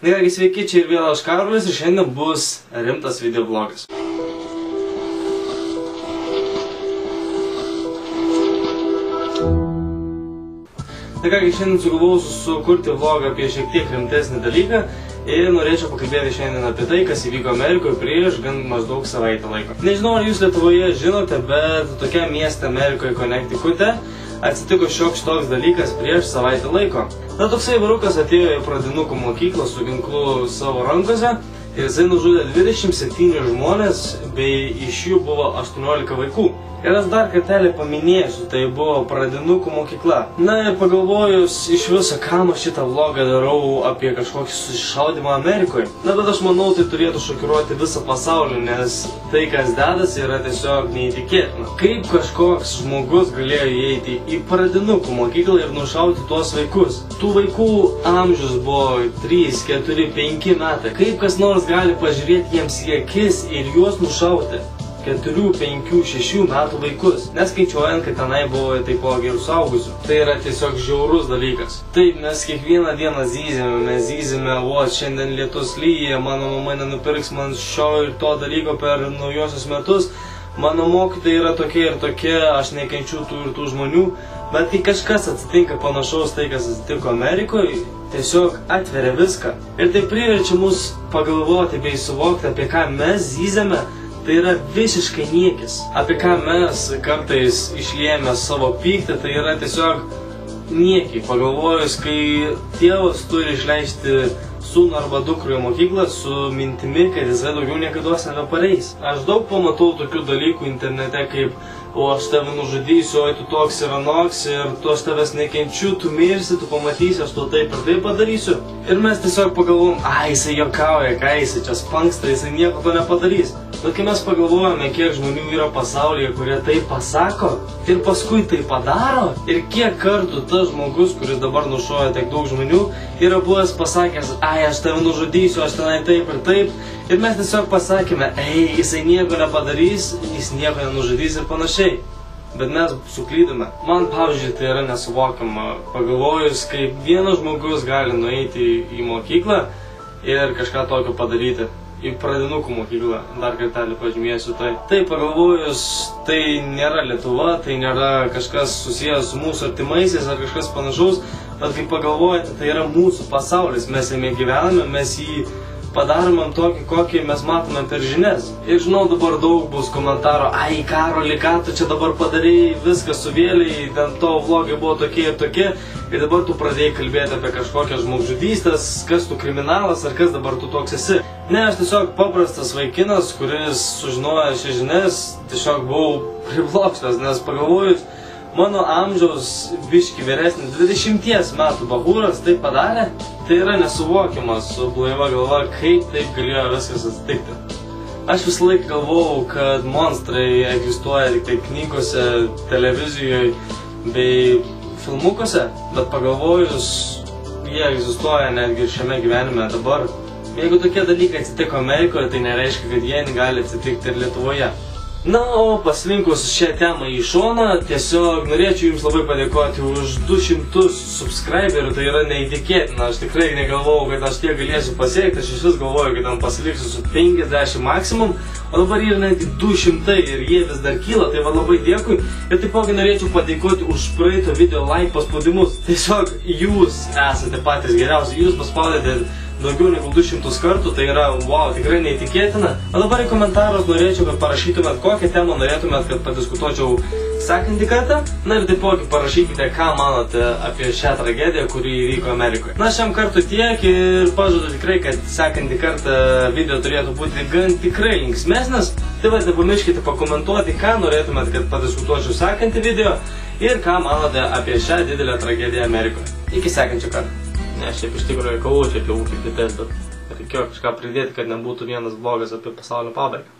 Na kągi, sveiki, čia ir vėl aš Karolis ir šiandien bus rimtas video vlogas. Na kągi, šiandien sugalvojau sukurti vlogą apie šiek tiek rimtesnį dalyką ir norėčiau pakalbėti šiandien apie tai, kas įvyko Amerikoje prieš gan maždaug savaitę laiko. Nežinau, ar jūs Lietuvoje žinote, bet tokiam mieste Amerikoje Connecticute atsitiko šioks toks dalykas prieš savaitę laiko. Na, toksai vyrukas atėjo į pradinukų mokyklą su ginklu savo rankose ir jisai nužudė 27 žmonės, bei iš jų buvo 18 vaikų. Ir aš dar kartelį paminėsiu, tai buvo pradinukų mokykla. Na ir pagalvojus iš viso, kam aš šitą vlogą darau apie kažkokį susišaudymą Amerikoje. Na, bet aš manau, tai turėtų šokiruoti visą pasaulį, nes tai, kas dedasi, yra tiesiog neįtikėtina. Kaip kažkoks žmogus galėjo įeiti į pradinukų mokyklą ir nušauti tuos vaikus? Tų vaikų amžius buvo 3, 4, 5 metai. Kaip kas nors gali pažiūrėti jiems į akis ir juos nušauti? 4, 5, 6 metų vaikus, neskaičiuojant, kad tenai buvo taipogi ir suaugusių. Tai yra tiesiog žiaurus dalykas. Taip, mes kiekvieną dieną zyzime, o šiandien lietus lyja, mano mama nenupirks man šio ir to dalyko per naujosius metus, mano mokytojai yra tokie ir tokie, aš nekenčiu tų ir tų žmonių, bet kai kažkas atsitinka panašaus tai, kas atsitiko Amerikoje, tiesiog atveria viską. Ir tai priverčia mus pagalvoti bei suvokti, apie ką mes zyzime. Tai yra visiškai niekis. Apie ką mes kartais išliejame savo pyktį, tai yra tiesiog niekiai. Pagalvojus, kai tėvas turi išleisti sūnų arba dukrų į mokyklą su mintimi, kad jisai daugiau niekados nebepareis. Aš daug pamatau tokių dalykų internete, kaip o aš tave nužudysiu, oi tu toks ir anoks, ir tu aš tavęs nekenčiu, tu mirsi, tu pamatysi, aš tu taip ir taip padarysiu. Ir mes tiesiog pagalvom, jisai juokauja, ką jisai čia spanksta, jisai nieko to nepadarys. Bet kai mes pagalvojame, kiek žmonių yra pasaulyje, kurie tai pasako ir paskui tai padaro, ir kiek kartų tas žmogus, kuris dabar nušoja tiek daug žmonių, yra buvęs pasakęs, aš tave nužudysiu, aš tenai taip ir taip, ir mes tiesiog pasakėme, jisai nieko nepadarys, jis nieko nenužudys ir panašiai. Bet mes suklydome. Man, pavyzdžiui, tai yra nesuvokiama. Pagalvojus, kaip vienas žmogus gali nueiti į mokyklą ir kažką tokio padaryti. Į pradinukų mokyklą, dar kartelį pažymėsiu tai. Tai pagalvojus, tai nėra Lietuva, tai nėra kažkas susijęs su mūsų artimaisiais ar kažkas panašaus, bet kai pagalvojate, tai yra mūsų pasaulis, mes jame gyvename, mes jį padaromam tokį, kokį mes matome per žinias. Ir žinau, dabar daug bus komentaro, Karoli, ką tu čia dabar padarei, viskas suvėliai, ten to vlogai buvo tokie ir tokie, ir dabar tu pradėjai kalbėti apie kažkokias žmogžudystės, kas tu kriminalas ar kas dabar tu toks esi. Ne, aš tiesiog paprastas vaikinas, kuris sužinojo šias žinias, tiesiog buvau priblokštas, nes pagalvojus, mano amžiaus biški vyresnis 20 metų bahūras tai padarė, tai yra nesuvokiamas su blaiva galva, kaip taip galėjo viskas atsitikti. Aš visą laiką galvojau, kad monstrai egzistuoja tik tai knygose, televizijoje bei filmukuose, bet pagalvojus, jie egzistuoja netgi ir šiame gyvenime dabar. Jeigu tokie dalykai atsitiko Amerikoje, tai nereiškia, kad jie gali atsitikti ir Lietuvoje. Na, o paslinkus šią temą į šoną, tiesiog norėčiau jums labai padėkoti už 200 subscriberių, tai yra neįtikėtina, aš tikrai negalvojau, kad aš tiek galėsiu pasiekti, aš iš vis galvoju, kad ten pasiliksiu su 50 maksimum, o dabar yra netgi 200 ir jie vis dar kyla, tai va labai dėkui. Ir taipogi norėčiau padėkoti už praeito video like paspaudimus, tiesiog jūs esate patys geriausi, jūs paspaudėte daugiau negu 200 kartų, tai yra, wow, tikrai neįtikėtina. O dabar į komentarus norėčiau, kad parašytumėt, kokią temą norėtumėt, kad padiskutuočiau sekantį kartą. Na ir taipogi parašykite, ką manote apie šią tragediją, kuri įvyko Amerikoje. Na, šiam kartu tiek ir pažadu tikrai, kad sekantį kartą video turėtų būti gan tikrai linksmesnis. Tai va, nepamirškite pakomentuoti, ką norėtumėt, kad padiskutuočiau sekantį video ir ką manote apie šią didelę tragediją Amerikoje. Iki sekančio karto. Ne, šiaip iš tikrųjų kovau čia apie ūkį bitės, bet reikėjo kažką pridėti, kad nebūtų vienas blogas apie pasaulio pabaigą.